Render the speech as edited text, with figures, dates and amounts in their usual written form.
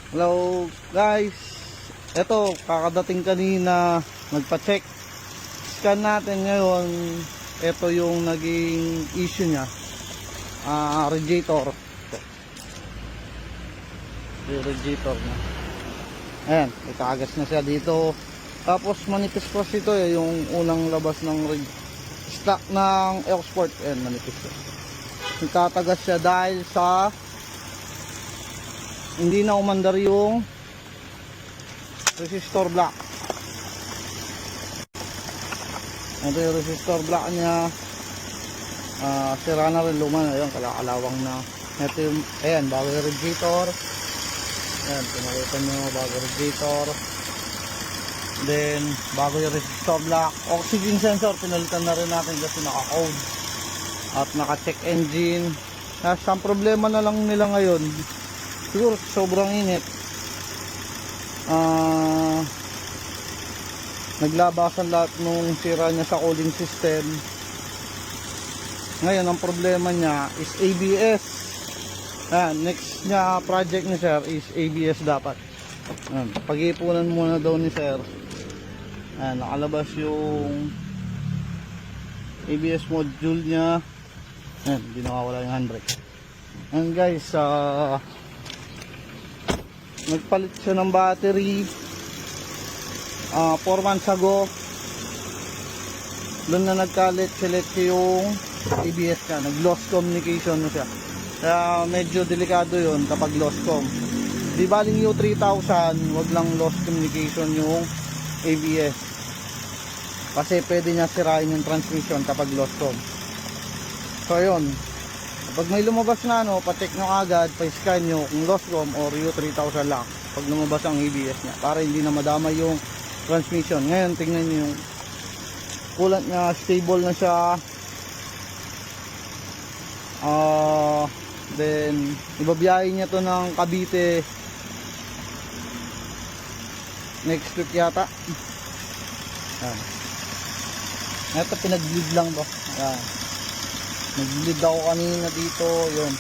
Hello guys, eto kakadating kanina, nagpa-check scan natin ngayon. Eto yung naging issue nya, radiator. Yung radiator na, ayan, itagas na siya dito. Tapos manipis pa ito yung unang labas ng stock ng export. Ayan, manipis siya, itatagas siya dahil sa hindi na umandar yung resistor block. Ito yung resistor block nya, sira na rin, luma na yun, kalakalawang na. Ito yung, ayan, bago yung radiator. Ayan, pinakita nyo, bago radiator. Then bago yung resistor block. Oxygen sensor, pinalitan na rin natin kasi naka-code at naka-check engine. Ang problema na lang nila ngayon, siguro sobrang init, naglabasan lahat nung sira niya sa cooling system. Ngayon ang problema niya is ABS. Next niya project ni sir is ABS dapat. Pag-iipunan muna daw ni sir. Nakalabas yung ABS module niya. Hindi nakawala yung handbrake. And guys, nagpalit siya ng battery 4 months ago. Doon na nagkalit-silit yung ABS niya, nag-lost communication na siya. Kaya medyo delikado yun kapag lost com. Di baling U3000, wag lang lost communication yung ABS, kasi pwede niya sirain yung transmission kapag lost com. So yun, pag may lumabas na pa-check nyo agad, pa-scan nyo kung lost com or U3000 lang pag lumabas ang ABS niya, para hindi na madama yung transmission. Ngayon tingnan nyo yung coolant niya, stable na siya. Then ibabiyahin niya to ng Cavite next week yata. Ito pinag-bleed lang to. Nag-bleed ako kanina dito, yun.